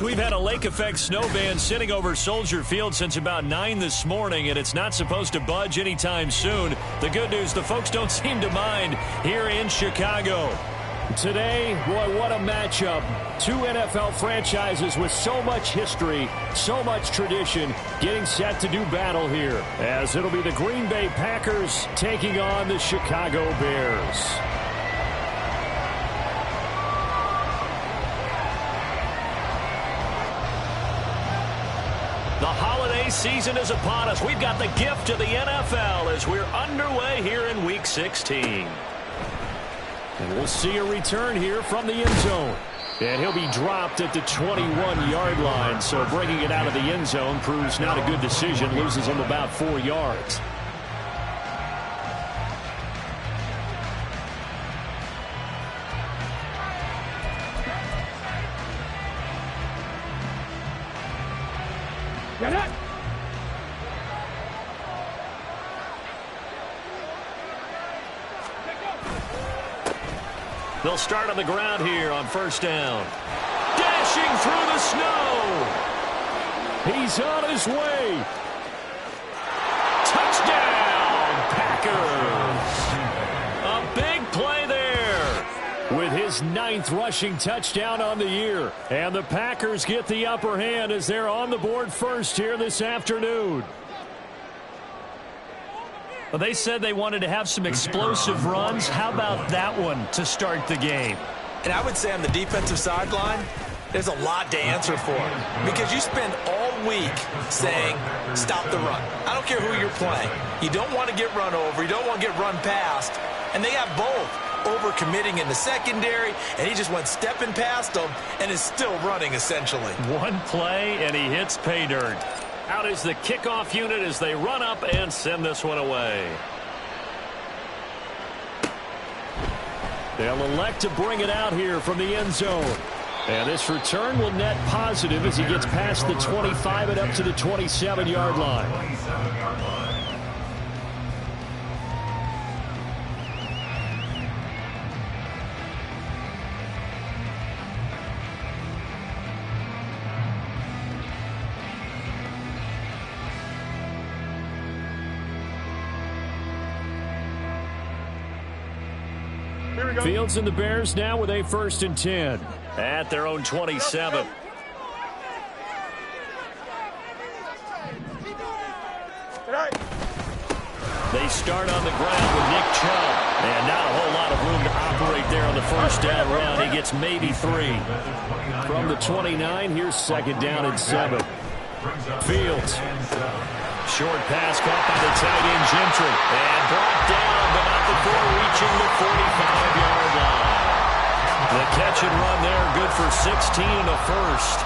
We've had a lake effect snow band sitting over Soldier Field since about 9 this morning, and it's not supposed to budge anytime soon. The good news, the folks don't seem to mind here in Chicago. Today, boy, what a matchup. Two NFL franchises with so much history, so much tradition, getting set to do battle here, as it'll be the Green Bay Packers taking on the Chicago Bears. The holiday season is upon us. We've got the gift of the NFL as we're underway here in Week 16. And we'll see a return here from the end zone. And he'll be dropped at the 21-yard line. So bringing it out of the end zone proves not a good decision. Loses him about 4 yards. Get it! They'll start on the ground here on first down. Dashing through the snow. He's on his way. Touchdown, Packers. A big play there. With his 9th rushing touchdown on the year. And the Packers get the upper hand as they're on the board first here this afternoon. Well, they said they wanted to have some explosive runs. How about that one to start the game? And I would say on the defensive sideline, there's a lot to answer for. Because you spend all week saying, stop the run. I don't care who you're playing. You don't want to get run over. You don't want to get run past. And they have both. Over-committing in the secondary, and he just went stepping past them and is still running, essentially. One play, and he hits pay dirt. Out is the kickoff unit as they run up and send this one away. They'll elect to bring it out here from the end zone. And this return will net positive as he gets past the 25 and up to the 27-yard line. Fields and the Bears now with a 1st and 10 at their own 27. They start on the ground with Nick Chubb. And not a whole lot of room to operate there on the first down run. He gets maybe 3. From the 29, here's 2nd down and 7. Fields. Short pass caught by the tight end Gentry. And brought down, but not before reaching the 45-yard line. The catch and run there, good for 16 and a first.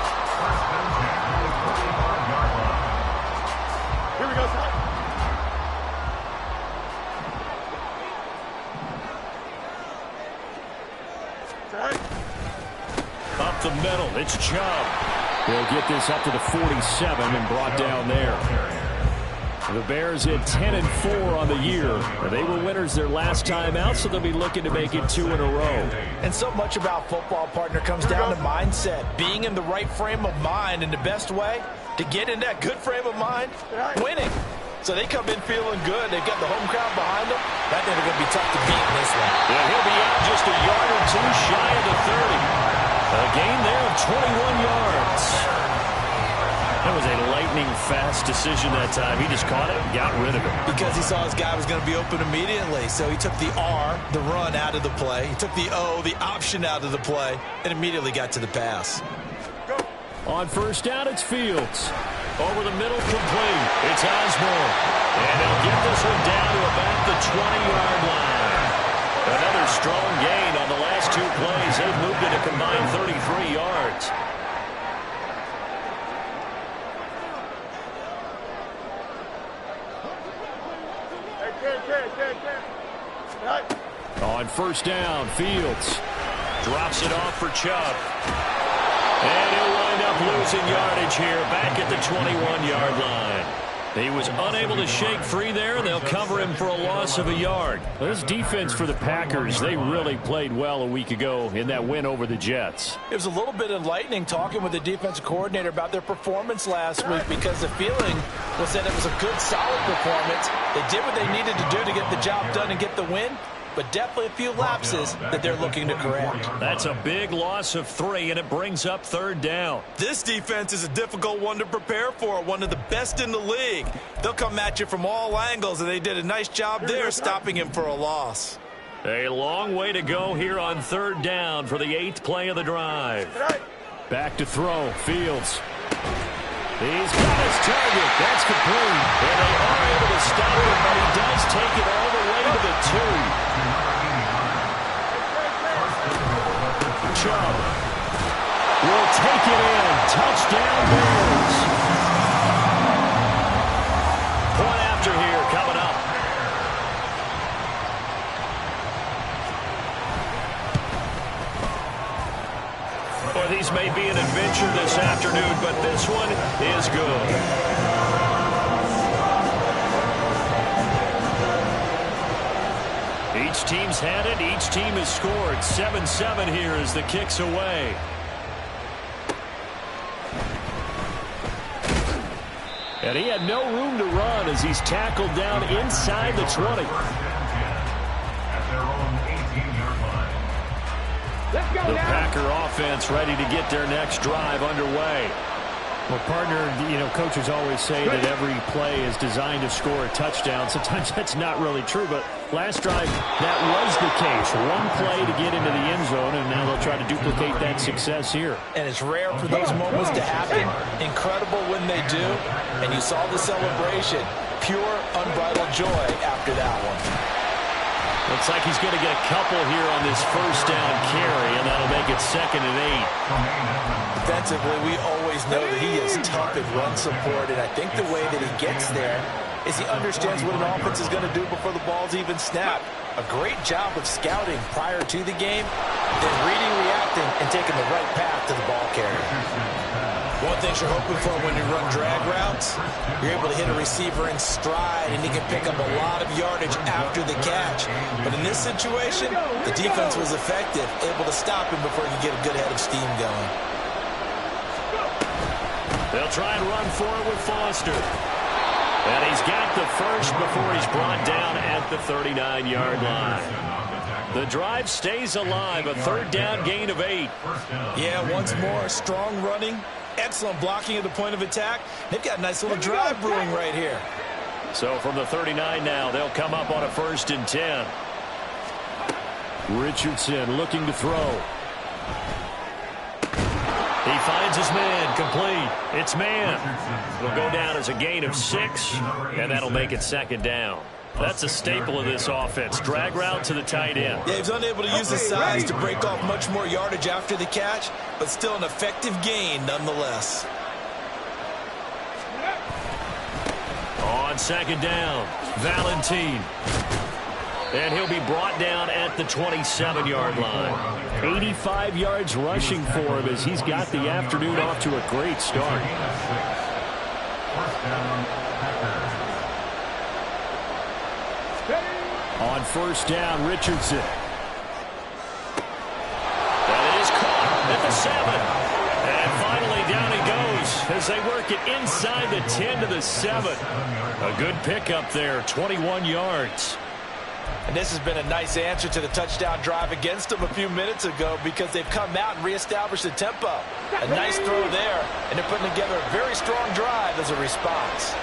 Here we go, Up the middle, it's Chubb. They'll get this up to the 47 and brought down there. The Bears at 10-4 on the year. They were winners their last time out, so they'll be looking to make it 2 in a row. And so much about football, partner, comes down to mindset. Being in the right frame of mind, and the best way to get in that good frame of mind, winning. So they come in feeling good. They've got the home crowd behind them. That they're going to be tough to beat in this one. Yeah, he'll be out just a yard or 2 shy of the 30. A gain there of 21 yards. That was a lightning-fast decision that time. He just caught it and got rid of it. Because he saw his guy was going to be open immediately. So he took the R, the run, out of the play. He took the O, the option, out of the play, and immediately got to the pass. On first down, it's Fields. Over the middle, complete. It's Osborne. And they'll get this one down to about the 20-yard line. Another strong gain on the last 2 plays. They've moved it a combined 33 yards. On first down, Fields drops it off for Chubb. And he'll wind up losing yardage here back at the 21-yard line. He was unable to shake free there, and they'll cover him for a loss of a yard. This defense for the Packers, they really played well a week ago in that win over the Jets. It was a little bit enlightening talking with the defensive coordinator about their performance last week, because the feeling was that it was a good, solid performance. They did what they needed to do to get the job done and get the win, but definitely a few lapses that they're looking to correct. That's a big loss of 3, and it brings up 3rd down. This defense is a difficult one to prepare for, one of the best in the league. They'll come at you from all angles, and they did a nice job there stopping him for a loss. A long way to go here on 3rd down for the 8th play of the drive. Back to throw, Fields. He's got his target. That's complete. And they are able to stop him, but he does take it all the way to the 2. Chubb will take it in. Touchdown Bears. Point after here coming up. Well, these may be an adventure this afternoon, but this one is good. Each team's had it. Each team has scored. 7-7 here as the kick's away. And he had no room to run as he's tackled down inside the 20. The Packer offense ready to get their next drive underway. Well, partner, coaches always say that every play is designed to score a touchdown. Sometimes that's not really true, but last drive, that was the case. One play to get into the end zone, and now they'll try to duplicate that success here. And it's rare for those moments to happen. Incredible when they do. And you saw the celebration. Pure, unbridled joy after that one. Looks like he's going to get a couple here on this 1st down carry, and that'll make it 2nd and 8. Defensively, we always know that he is tough in run support, and I think the way that he gets there is he understands what an offense is going to do before the ball's even snapped. A great job of scouting prior to the game, then reading, reacting, and taking the right path to the ball carrier. One thing you're hoping for when you run drag routes, you're able to hit a receiver in stride, and he can pick up a lot of yardage after the catch. But in this situation, the defense was effective, able to stop him before he could get a good head of steam going. They'll try and run for it with Foster. And he's got the first before he's brought down at the 39-yard line. The drive stays alive, a 3rd down gain of 8. Yeah, once more, strong running, excellent blocking at the point of attack. They've got a nice little drive brewing right here. So from the 39 now, they'll come up on a 1st and 10. Richardson looking to throw. He finds his man, complete. It's man. It'll go down as a gain of 6, and that'll make it 2nd down. That's a staple of this offense. Drag route to the tight end. Yeah, he's unable to use his size to break off much more yardage after the catch, but still an effective gain nonetheless. On 2nd down, Valentine. And he'll be brought down at the 27-yard line. 85 yards rushing for him as he's got the afternoon off to a great start. On 1st down, Richardson. That is caught at the 7. And finally down he goes as they work it inside the 10 to the 7. A good pickup there, 21 yards. And this has been a nice answer to the touchdown drive against them a few minutes ago, because they've come out and reestablished the tempo. A nice throw there, and they're putting together a very strong drive as a response.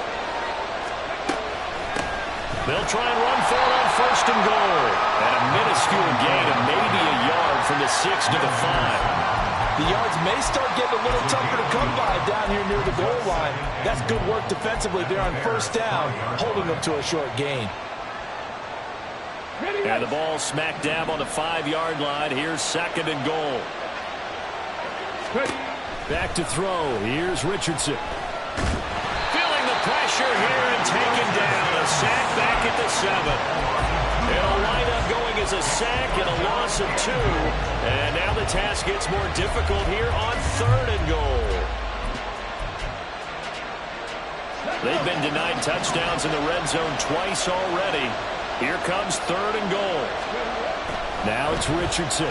They'll try and run for it on 1st and goal. And a minuscule gain of maybe a yard from the 6 to the 5. The yards may start getting a little tougher to come by down here near the goal line. That's good work defensively there on 1st down, holding them to a short gain. And the ball smack dab on the 5-yard line. Here's 2nd and goal. Back to throw. Here's Richardson. Feeling the pressure here and taken down. A sack back at the 7. It'll wind up going as a sack and a loss of 2. And now the task gets more difficult here on 3rd and goal. They've been denied touchdowns in the red zone twice already. Here comes 3rd and goal. Now it's Richardson.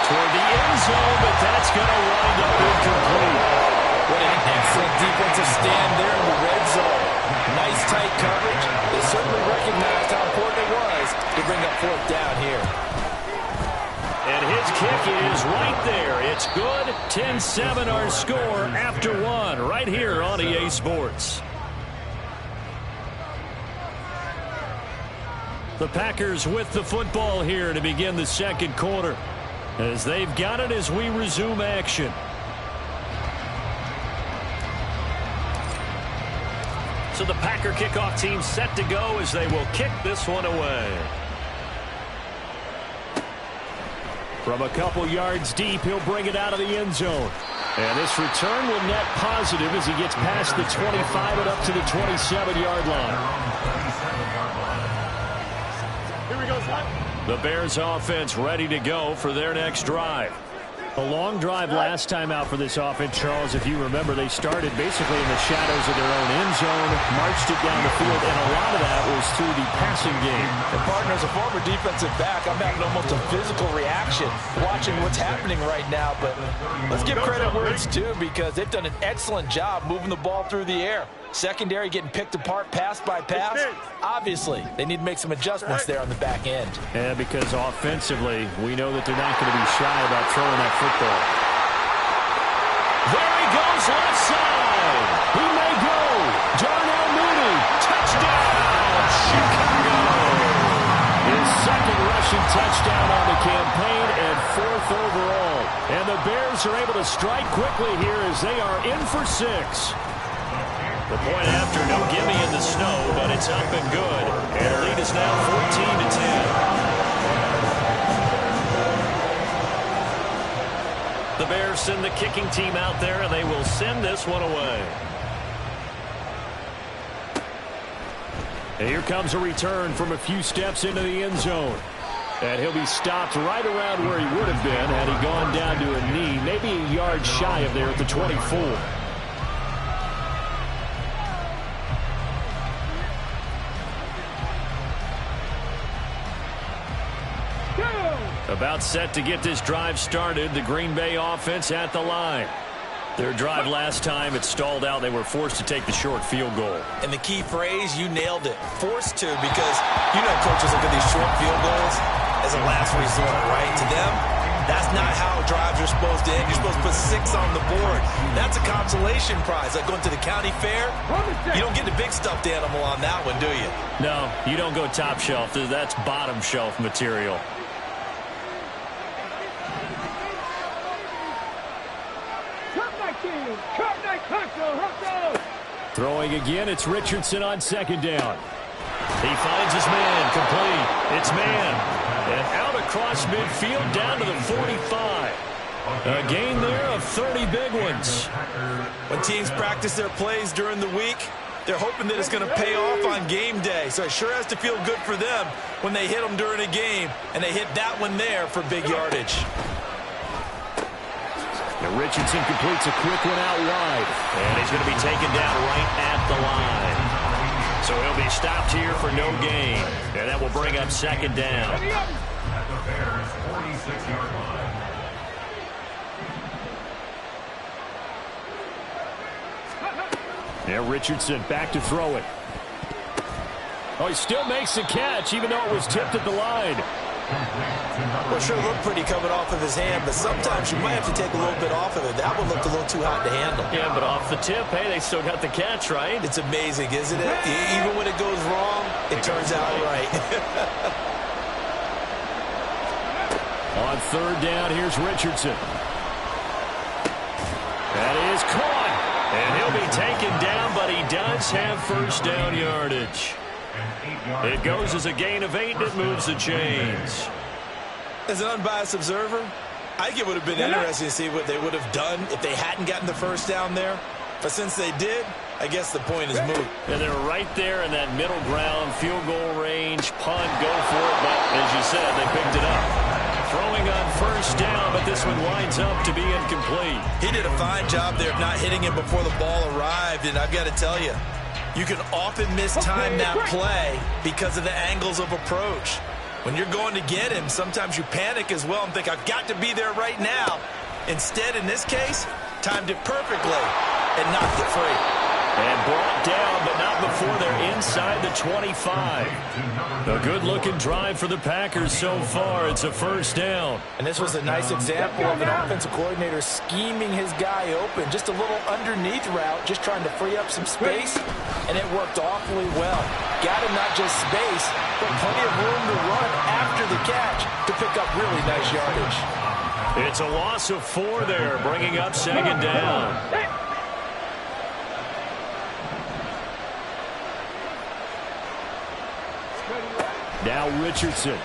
Toward the end zone, but that's going to wind up incomplete. What an excellent defensive stand there in the red zone. Nice tight coverage. They certainly recognized how important it was to bring up 4th down here. And his kick is right there. It's good. 10-7 our score after 1 right here on EA Sports. The Packers with the football here to begin the 2nd quarter, as they've got it as we resume action. So the Packer kickoff team set to go as they will kick this one away. From a couple yards deep, he'll bring it out of the end zone. And this return will net positive as he gets past the 25 and up to the 27-yard line. The Bears offense ready to go for their next drive. A long drive last time out for this offense, Charles. If you remember, they started basically in the shadows of their own end zone, marched it down the field, and a lot of that was through the passing game. And partner, as a former defensive back, I'm having almost a physical reaction watching what's happening right now. But let's give credit where it's due, because they've done an excellent job moving the ball through the air. Secondary getting picked apart pass by pass. Obviously, they need to make some adjustments there on the back end. Yeah, because offensively, we know that they're not going to be shy about throwing that football. There he goes, left side. He may go. Darnell Mooney, touchdown, Chicago. His 2nd rushing touchdown on the campaign and 4th overall. And the Bears are able to strike quickly here as they are in for 6. The point after, no gimme in the snow, but it's up and good. And the lead is now 14-10. The Bears send the kicking team out there, and they will send this one away. And here comes a return from a few steps into the end zone. And he'll be stopped right around where he would have been had he gone down to a knee, maybe a yard shy of there at the 24. About set to get this drive started. The Green Bay offense at the line. Their drive last time, it stalled out. They were forced to take the short field goal. And the key phrase, you nailed it. Forced to, because you know coaches look at these short field goals as a last resort, right? To them, that's not how drives are supposed to end. You're supposed to put 6 on the board. That's a consolation prize. Like going to the county fair, you don't get the big stuffed animal on that one, do you? No, you don't go top shelf. That's bottom shelf material. Throwing again, it's Richardson on 2nd down. He finds his man, complete. It's man. And out across midfield down to the 45. A gain there of 30 big ones. When teams practice their plays during the week, they're hoping that it's going to pay off on game day. So it sure has to feel good for them when they hit them during a game, and they hit that one there for big yardage. Now Richardson completes a quick one out wide. And he's going to be taken down right at the line. So he'll be stopped here for no gain. And that will bring up 2nd down. At the Bears' 46-yard line. Now Richardson back to throw it. Oh, he still makes the catch, even though it was tipped at the line. Well, sure looked pretty coming off of his hand, but sometimes you might have to take a little bit off of it. That one looked a little too hot to handle. Yeah, but off the tip, hey, they still got the catch, right? It's amazing, isn't it? Even when it goes wrong, it turns out right. On 3rd down, here's Richardson. That is caught. And he'll be taken down, but he does have 1st down yardage. It goes as a gain of 8, and it moves the chains. As an unbiased observer, I think it would have been interesting to see what they would have done if they hadn't gotten the 1st down there. But since they did, I guess the point is moot. And they're right there in that middle ground, field goal range, punt, go for it. But as you said, they picked it up. throwing on first down, but this one winds up to be incomplete. He did a fine job there of not hitting him before the ball arrived, and I've got to tell you, you can often mistime that play because of the angles of approach. When you're going to get him, sometimes you panic as well and think, I've got to be there right now. Instead, in this case, timed it perfectly and knocked it free. And brought down, but not before they're inside the 25. A good-looking drive for the Packers so far. It's a first down. And this was a nice example of an offensive coordinator scheming his guy open. Just a little underneath route, just trying to free up some space, and it worked awfully well. Got him not just space, but plenty of room to run after the catch to pick up really nice yardage. It's a loss of 4 there, bringing up second down. Now Richardson.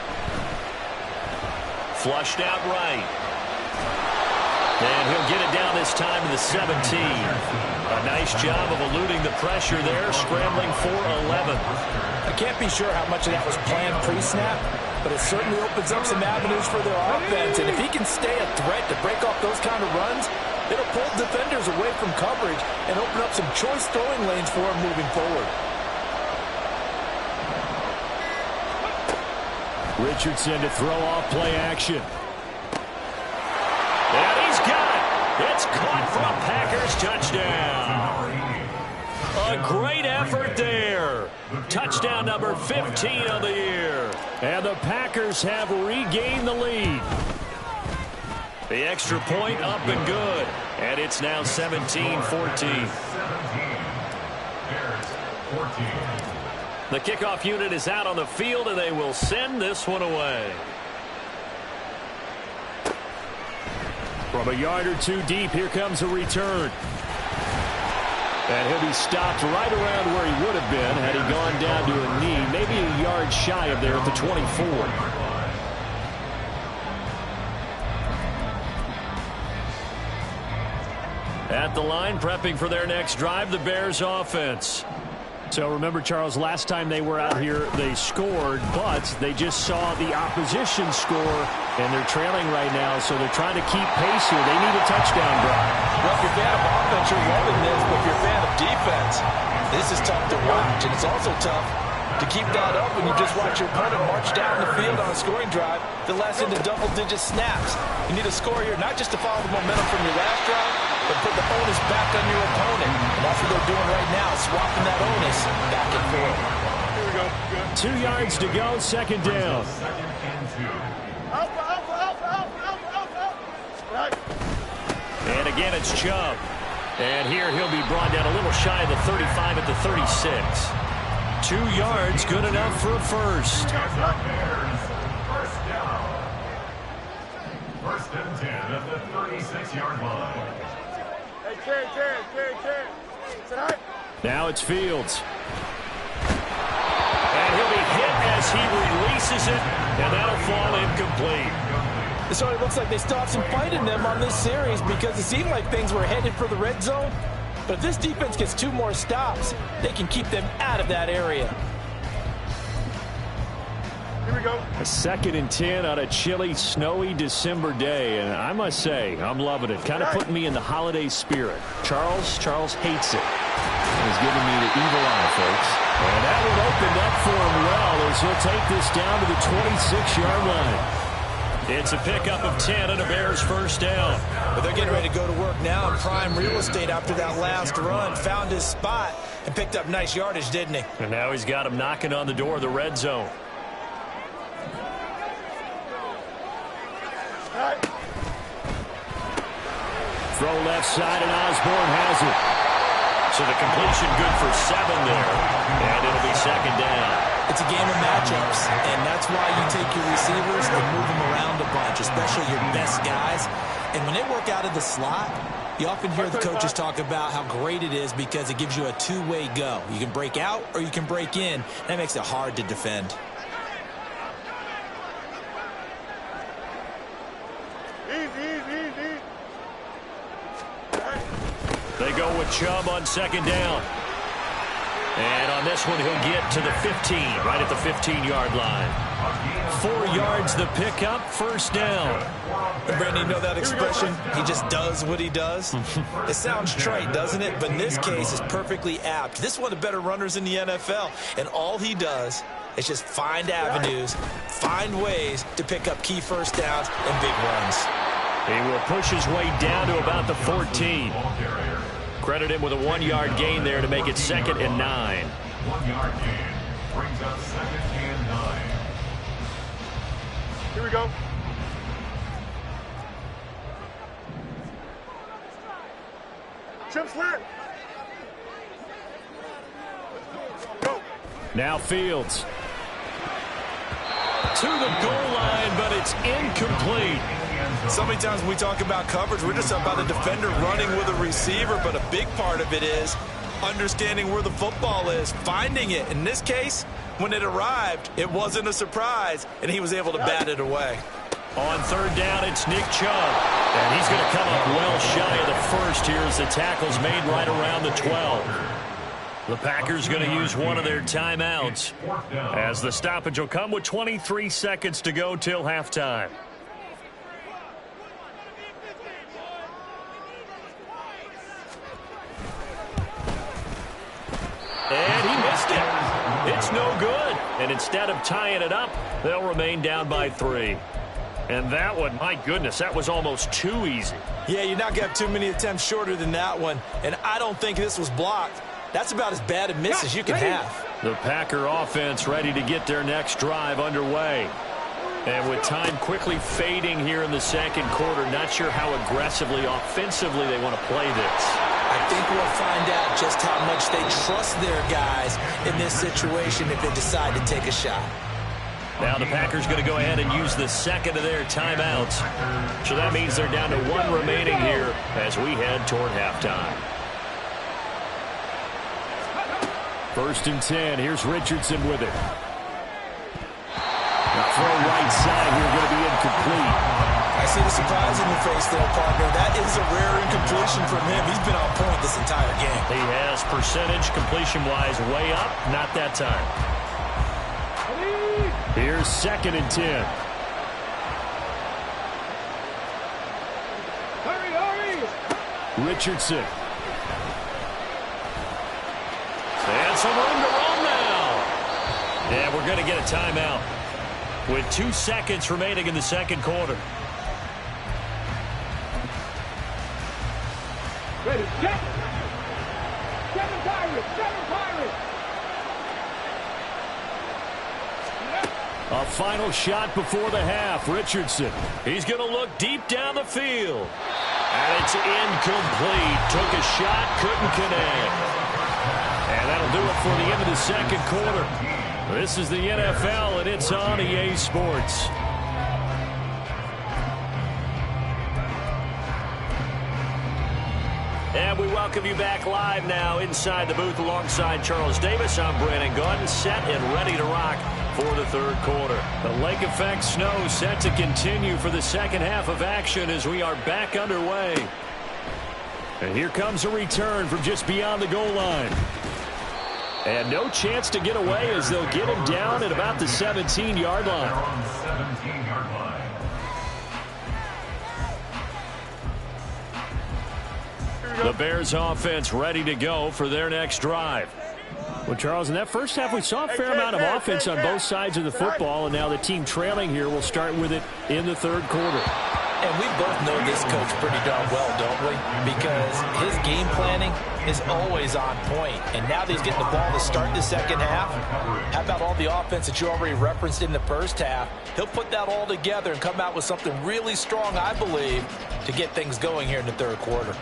Flushed out right. And he'll get it down this time to the 17. A nice job of eluding the pressure there, scrambling for 11. I can't be sure how much of that was planned pre-snap, but it certainly opens up some avenues for their offense. And if he can stay a threat to break off those kind of runs, it'll pull defenders away from coverage and open up some choice throwing lanes for him moving forward. Richardson to throw off play action. And he's got it. It's caught for a Packers touchdown. A great effort there. Touchdown number 15 of the year. And the Packers have regained the lead. The extra point up and good. And it's now 17-14. The kickoff unit is out on the field, and they will send this one away. From a yard or two deep, here comes a return. And he'll be stopped right around where he would have been had he gone down to a knee, maybe a yard shy of there at the 24. At the line, prepping for their next drive, the Bears offense. So remember, Charles, last time they were out here, they scored, but they just saw the opposition score, and they're trailing right now, so they're trying to keep pace here. They need a touchdown drive. Well, if you're a fan of offense, you're loving this, but if you're a fan of defense, this is tough to watch, and it's also tough to keep that up when you just watch your opponent march down the field on a scoring drive that lasts into double-digit snaps. You need a score here, not just to follow the momentum from your last drive, but put the onus back on your opponent. And that's what they're doing right now, swapping that onus back and forth. Here we go. 2 yards to go, second down. And again, it's Chubb. And here he'll be brought down a little shy of the 35 at the 36. 2 yards, good enough for a first. First down. First and 10 at the 36-yard line. Now it's Fields. And he'll be hit as he releases it, and that'll fall incomplete. So it looks like they still have some fight in them on this series because it seemed like things were headed for the red zone. But if this defense gets 2 more stops, they can keep them out of that area. Here we go. A 2nd and 10 on a chilly, snowy December day. And I must say, I'm loving it. Kind of putting me in the holiday spirit. Charles hates it. He's giving me the evil eye, folks. And that one opened up for him well as he'll take this down to the 26-yard line. It's a pickup of 10 and a Bears first down. But they're getting ready to go to work now in prime real estate after that last run. Found his spot and picked up nice yardage, didn't he? And now he's got him knocking on the door of the red zone. Throw left side, and Osborne has it. So the completion good for 7 there. And it'll be second down. It's a game of matchups, and that's why you take your receivers and move them around a bunch, especially your best guys. And when they work out of the slot, you often hear the coaches talk about how great it is because it gives you a two-way go. You can break out or you can break in. That makes it hard to defend. They go with Chubb on second down. And on this one, he'll get to the 15, right at the 15-yard line. 4 yards the pickup, first down. Brandon, you know that expression? He just does what he does. It sounds trite, doesn't it? But in this case, it's perfectly apt. This is one of the better runners in the NFL, and all he does is just find avenues, find ways to pick up key first downs and big runs. He will push his way down to about the 14. Credit him with a 1-yard gain there to make it 2nd and 9. 1-yard gain brings up 2nd and 9. Here we go. Trim slant. Go. Now Fields. To the goal line, but it's incomplete. So many times when we talk about coverage, we're just about a defender running with a receiver, but a big part of it is understanding where the football is, finding it. In this case, when it arrived, it wasn't a surprise, and he was able to bat it away. On 3rd down, it's Nick Chubb. And he's going to come up well shy of the first here as the tackle's made right around the 12. The Packers going to use one of their timeouts as the stoppage will come with 23 seconds to go till halftime. And he missed it. It's no good. And instead of tying it up, they'll remain down by 3. And that one, my goodness, that was almost too easy. Yeah, you're not going to have too many attempts shorter than that one. And I don't think this was blocked. That's about as bad a miss as you can have. The Packer offense ready to get their next drive underway. And with time quickly fading here in the 2nd quarter, not sure how aggressively, offensively they want to play this. I think we'll find out just how much they trust their guys in this situation if they decide to take a shot. Now the Packers going to go ahead and use the 2nd of their timeouts. So that means they're down to 1 remaining here as we head toward halftime. 1st and 10. Here's Richardson with it. The throw right side here going to be incomplete. I see the surprise in your face there, partner. That is a rare incompletion from him. He's been on point this entire game. He has percentage completion-wise way up. Not that time. Here's 2nd and 10. Hurry. Richardson. And some room to run now. Yeah, we're going to get a timeout with 2 seconds remaining in the 2nd quarter. Ready. Get. 7 Pirates. 7 Pirates. A final shot before the half. Richardson. He's going to look deep down the field. And it's incomplete. Took a shot, couldn't connect. And that'll do it for the end of the 2nd quarter. This is the NFL, and it's on EA Sports. And we welcome you back live now inside the booth alongside Charles Davis. I'm Brandon Gaudin, set and ready to rock for the 3rd quarter. The lake effect snow set to continue for the 2nd half of action as we are back underway. And here comes a return from just beyond the goal line. And no chance to get away as they'll get him down at about the 17-yard line. On 17-yard line. The Bears offense ready to go for their next drive. Well, Charles, in that first half, we saw a fair amount of offense on both sides of the football, and now the team trailing here will start with it in the 3rd quarter. And we both know this coach pretty darn well, don't we? Because his game planning is always on point. And now that he's getting the ball to start the 2nd half, how about all the offense that you already referenced in the 1st half? He'll put that all together and come out with something really strong, I believe, to get things going here in the 3rd quarter.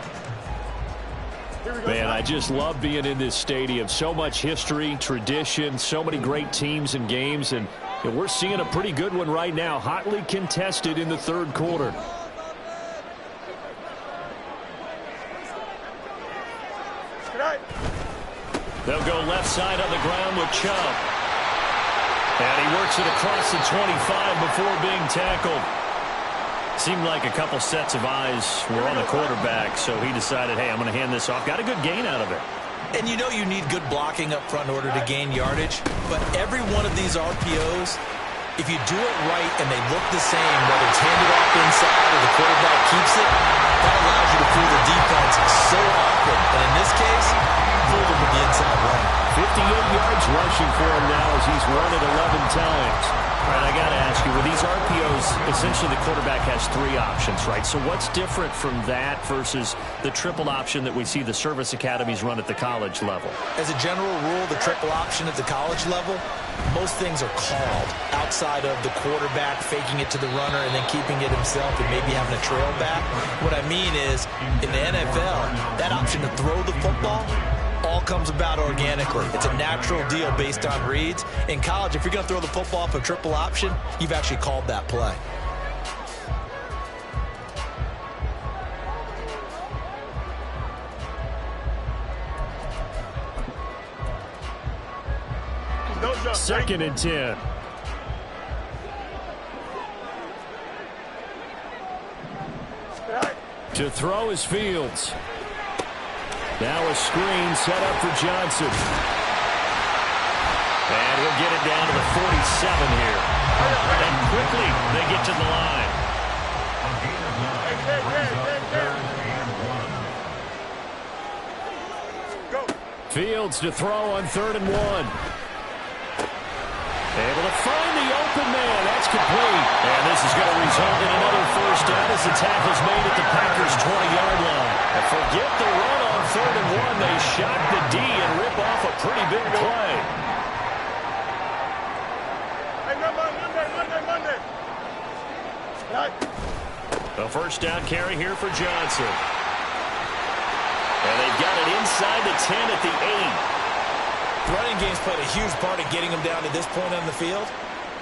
Man, I just love being in this stadium. So much history, tradition, so many great teams and games, and we're seeing a pretty good one right now, hotly contested in the 3rd quarter. They'll go left side on the ground with Chubb. And he works it across the 25 before being tackled. Seemed like a couple sets of eyes were on the quarterback, so he decided, hey, I'm going to hand this off. Got a good gain out of it. And you know you need good blocking up front in order to gain yardage, but every one of these RPOs, if you do it right and they look the same, whether it's handed off inside or the quarterback keeps it, that allows you to fool the defense so often. And in this case, fool them with the inside run. 58 yards rushing for him now as he's run it 11 times. All right, I got to ask you, with these RPOs, essentially the quarterback has 3 options, right? So what's different from that versus the triple option that we see the service academies run at the college level? As a general rule, the triple option at the college level, most things are called outside of the quarterback faking it to the runner and then keeping it himself and maybe having a trail back. What I mean is, in the NFL, that option to throw the football all comes about organically. It's a natural deal based on reads. In college, if you're going to throw the football up a triple option, you've actually called that play. Second and 10. To throw is Fields. Now a screen set up for Johnson. And he'll get it down to the 47 here. And quickly they get to the line. Fields to throw on 3rd and 1. Able to find the open man. That's complete. And this is going to result in another first down as the tackle's made at the Packers' 20-yard line. And forget the run on 3rd and 1. They shock the D and rip off a pretty big play. Hey, Monday. Right. A first down carry here for Johnson. And they've got it inside the 10 at the 8. Running game's played a huge part of getting them down to this point on the field.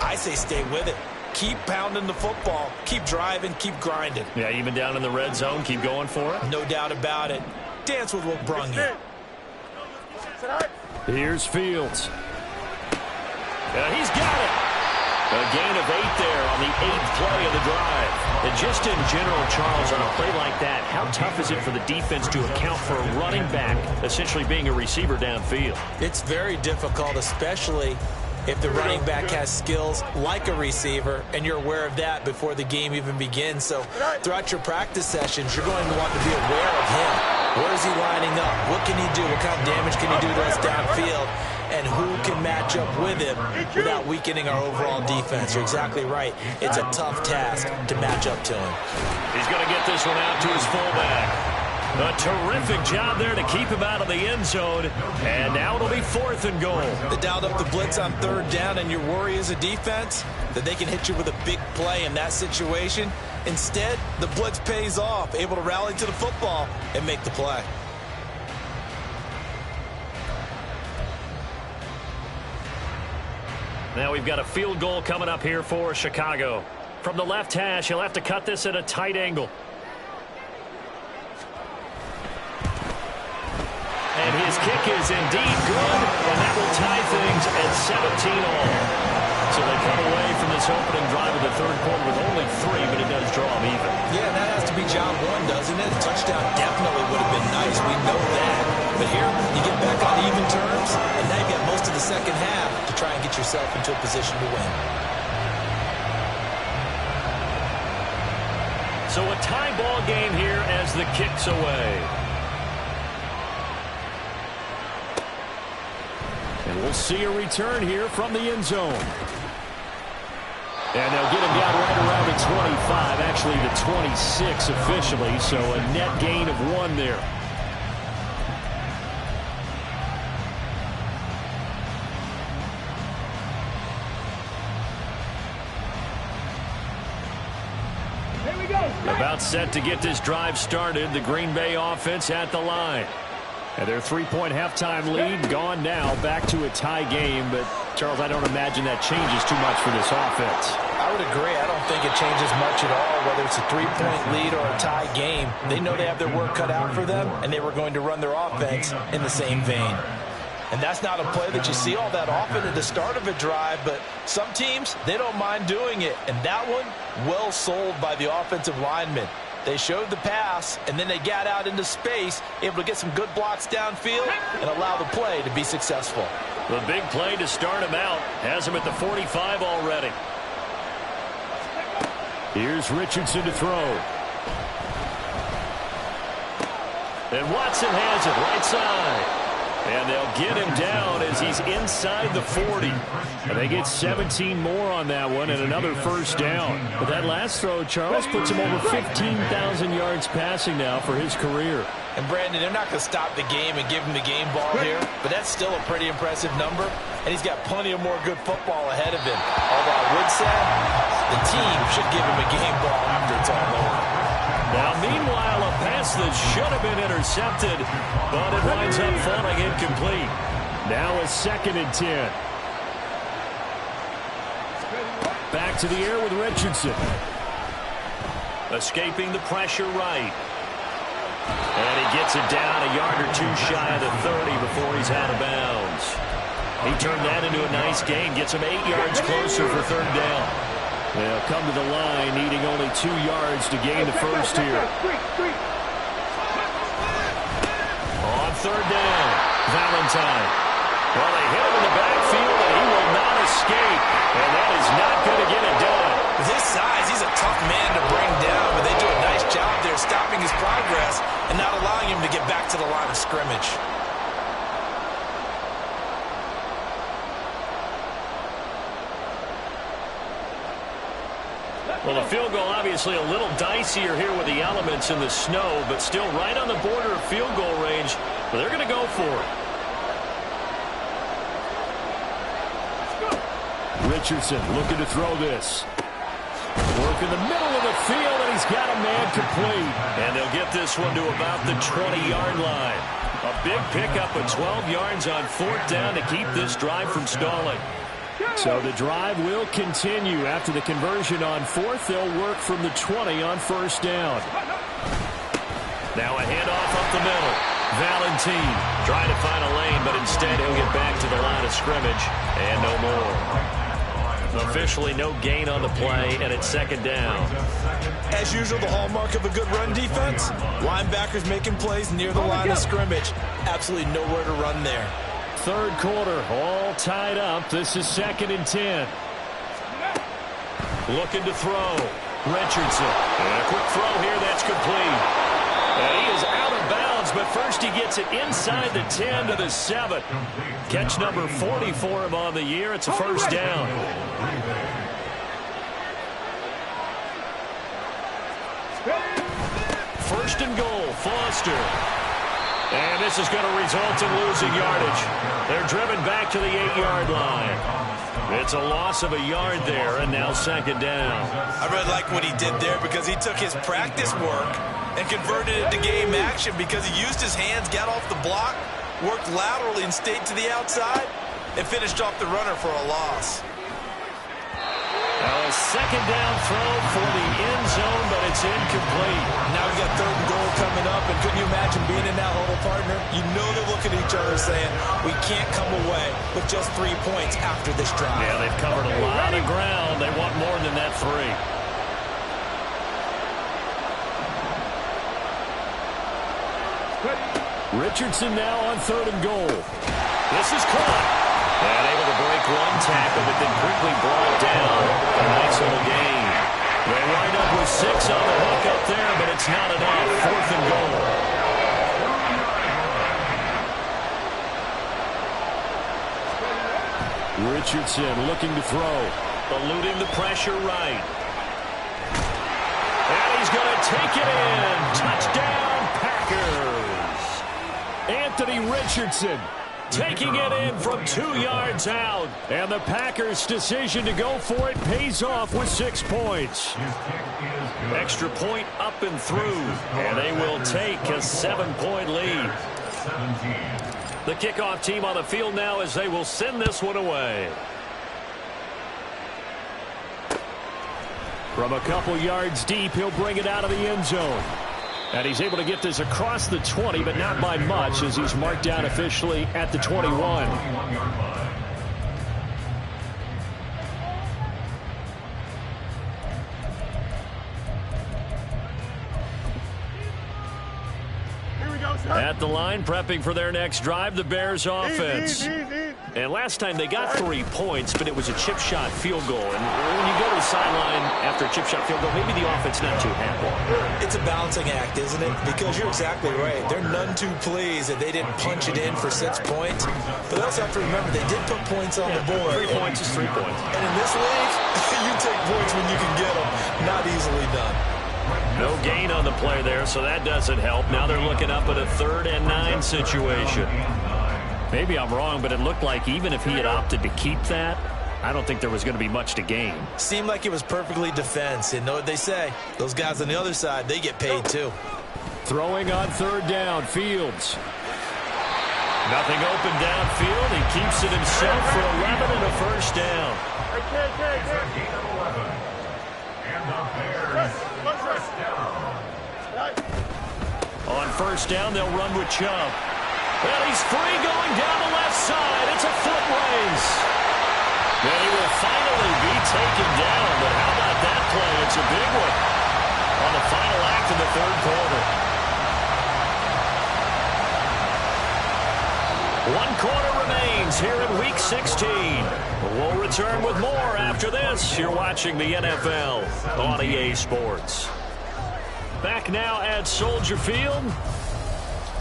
I say stay with it. Keep pounding the football. Keep driving. Keep grinding. Yeah, even down in the red zone, keep going for it. No doubt about it. Dance with what brung you. Here's Fields. He's got it. A gain of 8 there on the 8th play of the drive. And just in general, Charles, on a play like that, how tough is it for the defense to account for a running back essentially being a receiver downfield? It's very difficult, especially if the running back has skills like a receiver, and you're aware of that before the game even begins. So throughout your practice sessions, you're going to want to be aware of him. Where is he lining up? What can he do? What kind of damage can he do to us downfield? And who can match up with him without weakening our overall defense? You're exactly right. It's a tough task to match up to him. He's going to get this one out to his fullback. A terrific job there to keep him out of the end zone. And now it'll be 4th and goal. They dialed up the blitz on 3rd down, and your worry as a defense that they can hit you with a big play in that situation. Instead, the blitz pays off, able to rally to the football and make the play. Now we've got a field goal coming up here for Chicago. From the left hash, he'll have to cut this at a tight angle. And his kick is indeed good, and that will tie things at 17 all. So they come away from this opening drive of the 3rd quarter with only 3, but it does draw them even. Yeah, that has to be job 1, doesn't it? A touchdown definitely would have been nice. We know that. But here, you get back on even terms, and now you've got most of the second half to try and get yourself into a position to win. So a tie ball game here as the kick's away. And we'll see a return here from the end zone. And they'll get him down right around the 25, actually the 26 officially, so a net gain of 1 there. Here we go. About set to get this drive started, the Green Bay offense at the line. And their 3-point halftime lead gone now, back to a tie game. But, Charles, I don't imagine that changes too much for this offense. I would agree. I don't think it changes much at all, whether it's a 3-point lead or a tie game. They know they have their work cut out for them, and they were going to run their offense in the same vein. And that's not a play that you see all that often at the start of a drive, but some teams, they don't mind doing it. And that one, well sold by the offensive lineman. They showed the pass, and then they got out into space, able to get some good blocks downfield and allow the play to be successful. The big play to start him out has him at the 45 already. Here's Richardson to throw. And Watson has it right side. And they'll get him down as he's inside the 40. And they get 17 more on that one and another first down. But that last throw, Charles, puts him over 15,000 yards passing now for his career. And, Brandon, they're not going to stop the game and give him the game ball here, but that's still a pretty impressive number, and he's got plenty of more good football ahead of him. Although I would say the team should give him a game ball after it's all over. Now, meanwhile, a pass that should have been intercepted, but it winds up falling incomplete. Now a 2nd and 10. Back to the air with Richardson. Escaping the pressure right. And he gets it down a yard or two shy of the 30 before he's out of bounds. He turned that into a nice gain, gets him 8 yards closer for 3rd down. They'll come to the line needing only 2 yards to gain the first here. On 3rd down, Valentine. Well, they hit him in the backfield, and he will not escape. And that is not going to get it done. With his size, he's a tough man to bring down, but they do a nice job there stopping his progress and not allowing him to get back to the line of scrimmage. Well, the field goal obviously a little dicier here with the elements in the snow, but still right on the border of field goal range. But they're going to go for it. Richardson looking to throw this. Work in the middle of the field, and he's got a man complete. And they'll get this one to about the 20-yard line. A big pickup of 12 yards on 4th down to keep this drive from stalling. So the drive will continue. After the conversion on 4th, they'll work from the 20 on 1st down. Now a handoff up the middle. Valentine trying to find a lane, but instead he'll get back to the line of scrimmage and no more. Officially no gain on the play, and it's 2nd down. As usual, the hallmark of a good run defense, linebackers making plays near the line of scrimmage. Absolutely nowhere to run there. 3rd quarter, all tied up. This is 2nd and 10. Looking to throw. Richardson. And a quick throw here, that's complete. And he is out of bounds, but first he gets it inside the 10 to the 7. Catch number 40 for him on the year. It's a 1st down. 1st and goal, Foster. And this is going to result in losing yardage. They're driven back to the 8-yard line. It's a loss of a yard there, and now 2nd down. I really like what he did there because he took his practice work and converted it to game action because he used his hands, got off the block, worked laterally and stayed to the outside, and finished off the runner for a loss. Now a 2nd down throw for the end zone, but it's incomplete. Now we've got 3rd and goal coming up, and couldn't you imagine being in that huddle, partner? You know they're looking at each other saying, we can't come away with just 3 points after this drive. Yeah, they've covered a lot of ground. They want more than that 3. Richardson now on 3rd and goal. This is caught. And able to break one tackle, but then quickly brought down. A nice little gain. They wind up with 6 on the hook up there, but it's not enough. 4th and goal. Richardson looking to throw. Eluding the pressure right. And he's going to take it in. Touchdown, Packers. Anthony Richardson taking it in from 2 yards out. And the Packers' decision to go for it pays off with 6 points. Extra point up and through. And they will take a 7-point lead. The kickoff team on the field now as they will send this one away. From a couple yards deep, he'll bring it out of the end zone. And he's able to get this across the 20, but not by much, as he's marked down officially at the 21. At the line, prepping for their next drive, the Bears offense. And last time they got 3 points, but it was a chip shot field goal. And when you go to the sideline after a chip shot field goal, maybe the offense not too happy. It's a balancing act, isn't it? Because you're exactly right. They're none too pleased that they didn't punch it in for 6 points. But they also have to remember they did put points on the board. 3 points is 3 points. And in this league, you take points when you can get them. Not easily done. No gain on the play there, so that doesn't help. Now they're looking up at a 3rd and 9 situation. Maybe I'm wrong, but it looked like even if he had opted to keep that, I don't think there was going to be much to gain. Seemed like it was perfectly defense. And know what they say? Those guys on the other side, they get paid too. Throwing on 3rd down, Fields. Nothing open downfield. He keeps it himself for 11 and a 1st down. On 1st down, they'll run with Chubb. Well, he's free going down the left side. It's a foot race. And he will finally be taken down. But how about that play? It's a big one on the final act of the 3rd quarter. 1 quarter remains here in Week 16. We'll return with more after this. You're watching the NFL on EA Sports. Back now at Soldier Field.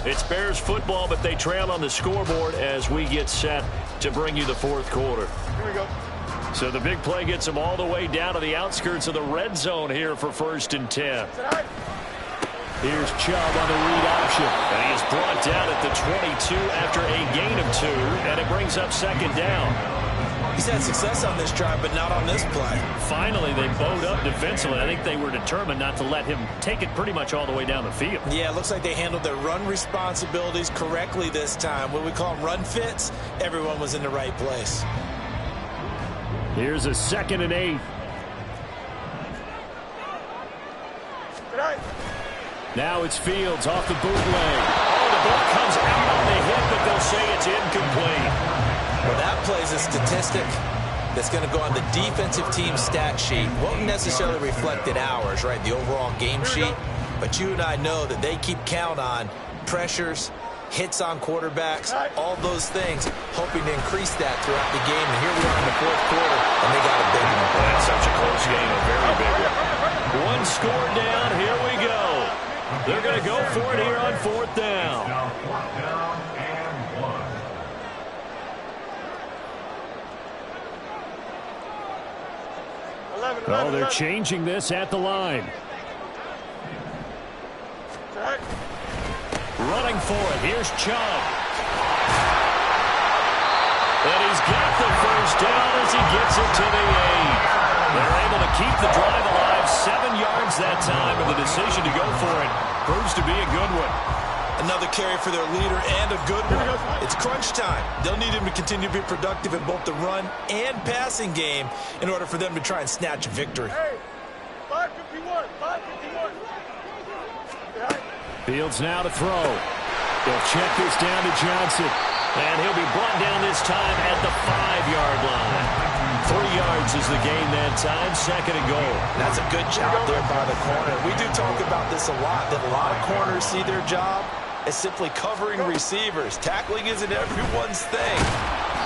It's Bears football, but they trail on the scoreboard as we get set to bring you the 4th quarter. Here we go. So the big play gets them all the way down to the outskirts of the red zone here for 1st and 10. Here's Chubb on the read option. And he is brought down at the 22 after a gain of 2, and it brings up 2nd down. He's had success on this drive, but not on this play. Finally, they bowed up defensively. I think they were determined not to let him take it pretty much all the way down the field. Yeah, it looks like they handled their run responsibilities correctly this time. What we call them run fits, everyone was in the right place. Here's a 2nd and 8. Now it's Fields off the bootleg. Oh, the ball comes out on the hit, but they'll say it's incomplete. Well, that plays a statistic that's going to go on the defensive team stat sheet. Won't necessarily reflect in ours, right, the overall game sheet. But you and I know that they keep count on pressures, hits on quarterbacks, all those things, hoping to increase that throughout the game. And here we are in the 4th quarter, and they got a big one. Well, that's such a close game, a very big one. 1 score down, here we go. They're going to go for it here on 4th down. Now 4th down and 1. Oh, they're changing this at the line. Running for it. Here's Chubb. And he's got the 1st down as he gets it to the 8. They're able to keep the drive alive. 7 yards that time, and the decision to go for it proves to be a good one. Another carry for their leader and a good one. It's crunch time. They'll need him to continue to be productive in both the run and passing game in order for them to try and snatch a victory. Hey, 5:51, 5:51. Fields now to throw. They'll check this down to Johnson. And he'll be brought down this time at the 5-yard line. 3 yards is the gain that time, 2nd and goal. That's a good job there by the corner. We do talk about this a lot, that a lot of corners see their job as simply covering receivers. Tackling isn't everyone's thing.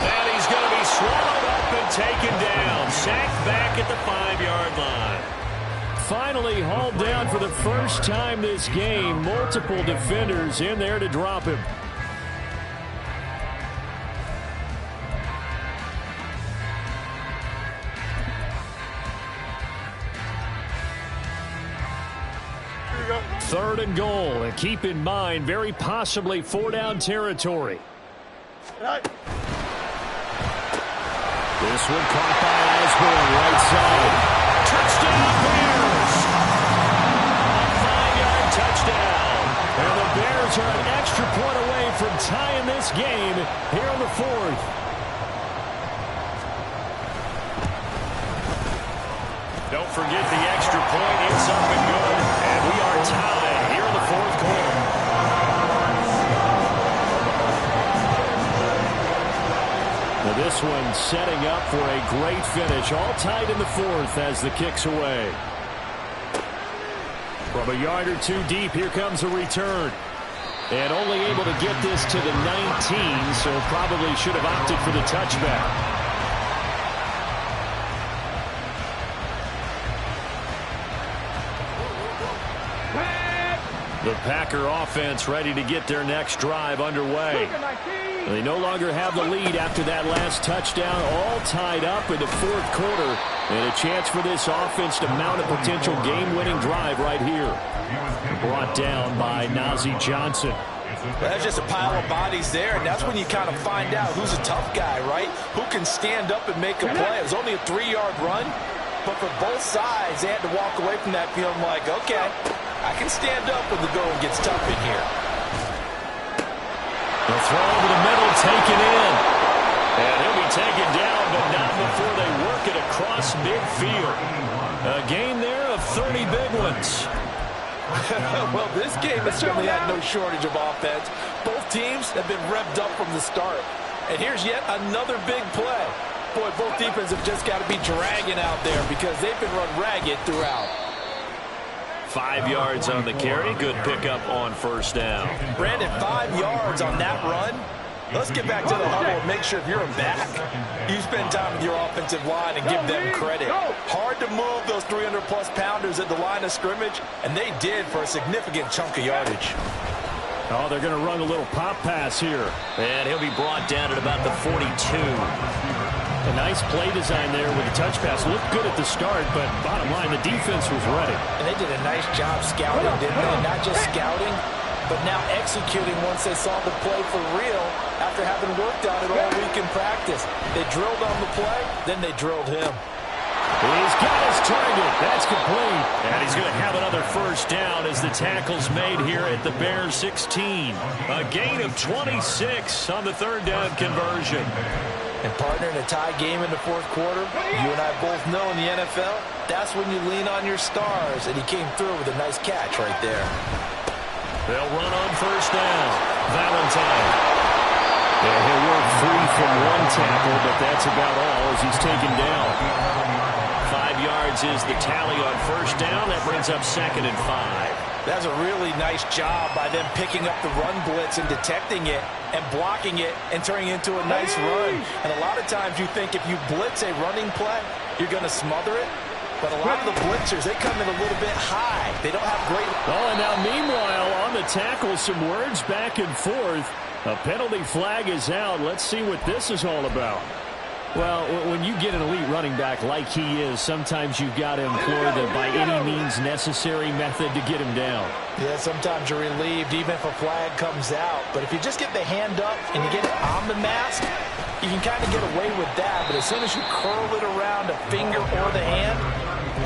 And he's going to be swallowed up and taken down. Sacked back at the 5-yard line. Finally hauled down for the first time this game. Multiple defenders in there to drop him. Third and goal, and keep in mind, very possibly 4-down territory. This one caught by Osborne, right side. Touchdown, Bears! A 5-yard touchdown. And the Bears are an extra point away from tying this game here in the 4th. Don't forget the extra point. It's up and good. And we are tied here in the 4th quarter. Now this one setting up for a great finish. All tied in the 4th as the kick's away. From a yard or two deep, here comes a return. And only able to get this to the 19, so probably should have opted for the touchback. The Packer offense ready to get their next drive underway. They no longer have the lead after that last touchdown, all tied up in the fourth quarter, and a chance for this offense to mount a potential game-winning drive right here. Brought down by Nazeeh Johnson. That's just a pile of bodies there, and that's when you kind of find out who's a tough guy, right? Who can stand up and make a play. It was only a 3-yard run, but for both sides, they had to walk away from that feeling like, okay, I can stand up when the going gets tough in here. The throw over the middle, taken in. And he'll be taken down, but not before they work it across midfield. A gain there of 30 big ones. Well, this game has certainly had no shortage of offense. Both teams have been revved up from the start. And here's yet another big play. Boy, both defenses have just got to be dragging out there because they've been run ragged throughout. 5 yards on the carry. Good pickup on first down. Brandon, 5 yards on that run. Let's get back to the huddle and make sure if you're a back, you spend time with your offensive line and give them credit. Hard to move those 300-plus pounders at the line of scrimmage, and they did for a significant chunk of yardage. Oh, they're going to run a little pop pass here. And he'll be brought down at about the 42. A nice play design there with the touch pass. Looked good at the start, but bottom line, the defense was ready. And they did a nice job scouting, didn't they? Not just scouting, but now executing once they saw the play for real after having worked on it all week in practice. They drilled on the play, then they drilled him. He's got his target. That's complete. And he's going to have another first down as the tackle's made here at the Bears 16. A gain of 26 on the third down conversion. And partner, in a tie game in the fourth quarter, you and I both know in the NFL, that's when you lean on your stars. And he came through with a nice catch right there. They'll run on first down. Valentine. Yeah, he'll work free from one tackle, but that's about all as he's taken down. 5 yards is the tally on first down. That brings up 2nd and 5. That's a really nice job by them picking up the run blitz and detecting it and blocking it and turning it into a nice run. And a lot of times you think if you blitz a running play, you're going to smother it. But a lot of the blitzers, they come in a little bit high. They don't have great... Oh, and now meanwhile on the tackle, some words back and forth. A penalty flag is out. Let's see what this is all about. Well, when you get an elite running back like he is, sometimes you've got to employ the by any means necessary method to get him down. Yeah, sometimes you're relieved even if a flag comes out. But if you just get the hand up and you get it on the mask, you can kind of get away with that. But as soon as you curl it around a finger or the hand,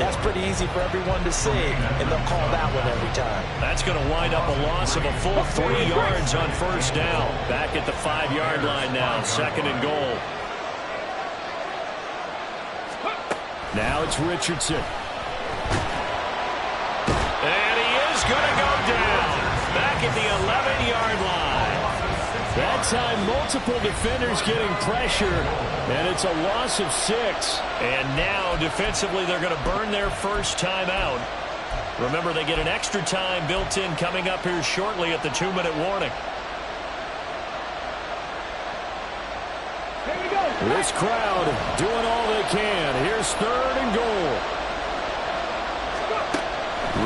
that's pretty easy for everyone to see, and they'll call that one every time. That's going to wind up a loss of a full 3 yards on first down. Back at the 5-yard line now, 2nd and goal. Now it's Richardson. And he is going to go down. Back at the 11-yard line. That time, multiple defenders getting pressure, and it's a loss of 6. And now, defensively, they're going to burn their first time out. Remember, they get an extra time built in coming up here shortly at the 2-minute warning. This crowd doing all they can. Here's 3rd and goal.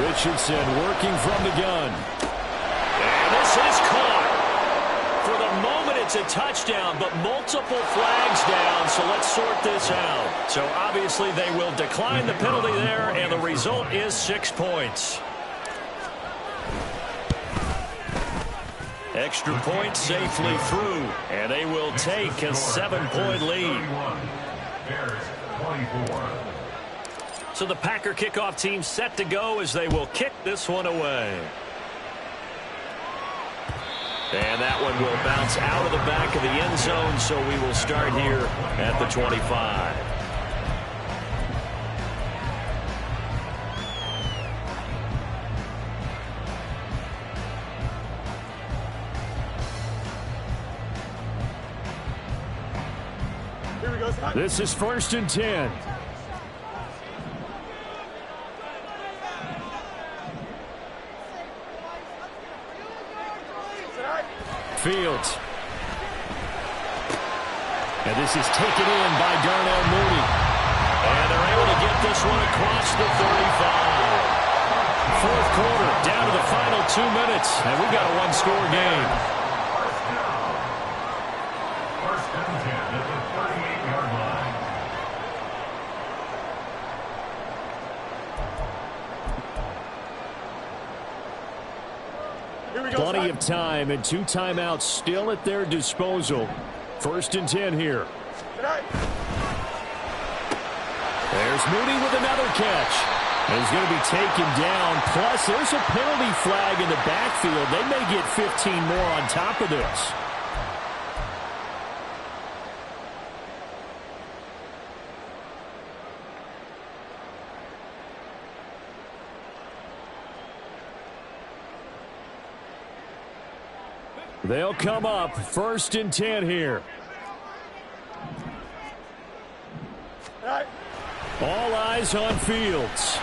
Richardson working from the gun. And this is caught. For the moment, it's a touchdown, but multiple flags down, so let's sort this out. So obviously they will decline the penalty there, and the result is 6 points. Extra point safely through, and they will take a 7-point lead. So the Packer kickoff team set to go as they will kick this one away. And that one will bounce out of the back of the end zone, so we will start here at the 25. This is 1st and 10. Fields. And this is taken in by Darnell Mooney. And they're able to get this one across the 35. Fourth quarter, down to the final 2 minutes, and we've got a one-score game. First and 10 at the 38-yard line. Here we go. Plenty of time and 2 timeouts still at their disposal. First and 10 here. Tonight. There's Mooney with another catch. He's going to be taken down. Plus, there's a penalty flag in the backfield. They may get 15 more on top of this. They'll come up first and 10 here. Tonight. All eyes on Fields.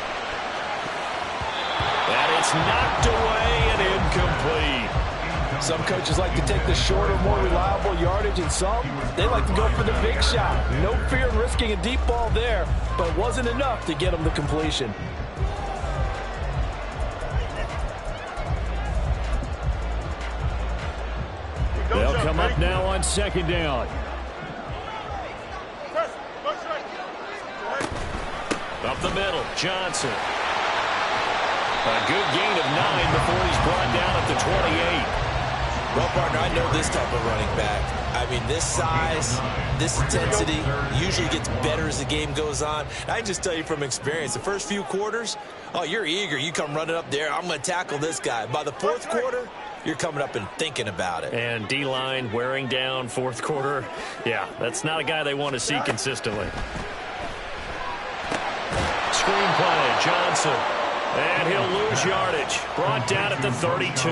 And it's knocked away and incomplete. Some coaches like to take the shorter, more reliable yardage, and some, they like to go for the big shot. No fear in risking a deep ball there, but it wasn't enough to get them the completion. They'll come up now on second down. Press. Go straight. Up the middle, Johnson. A good gain of 9 before he's brought down at the 28. Well, partner, I know this type of running back. I mean, this size, this intensity usually gets better as the game goes on. And I can just tell you from experience, the first few quarters, oh, you're eager. You come running up there, I'm going to tackle this guy. By the fourth quarter, you're coming up and thinking about it. And D-line wearing down fourth quarter. Yeah, that's not a guy they want to see consistently. Screenplay, Johnson. And he'll lose yardage. Brought down at the 32.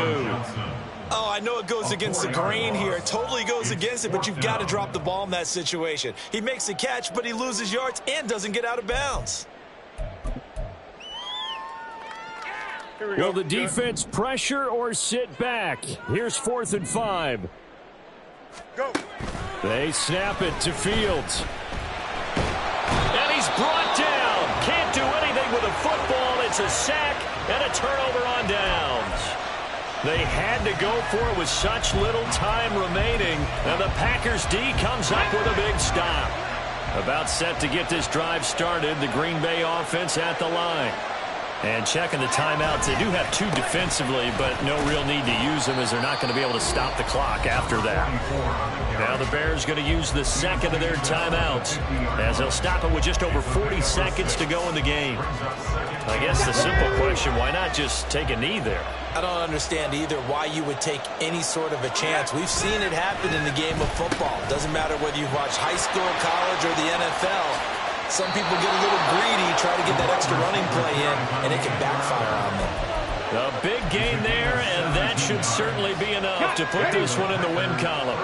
Oh, I know it goes against the grain here. It totally goes against it, but you've got to drop the ball in that situation. He makes the catch, but he loses yards and doesn't get out of bounds. Will the defense pressure or sit back? Here's 4th and 5. Go. They snap it to Fields. And he's brought down. Can't do anything with a football. It's a sack and a turnover on downs. They had to go for it with such little time remaining. And the Packers D comes up with a big stop. About set to get this drive started. The Green Bay offense at the line. And checking the timeouts, they do have 2 defensively, but no real need to use them as they're not going to be able to stop the clock after that. Now the Bears going to use the second of their timeouts as they'll stop it with just over 40 seconds to go in the game. I guess the simple question, why not just take a knee there? I don't understand either why you would take any sort of a chance. We've seen it happen in the game of football. Doesn't matter whether you've watched high school, college, or the NFL. Some people get a little greedy, try to get that extra running play in, and it can backfire on them. A big gain there, and that should certainly be enough to put this one in the win column.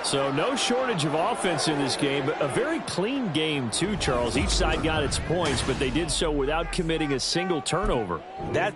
So no shortage of offense in this game, but a very clean game too, Charles. Each side got its points, but they did so without committing a single turnover. That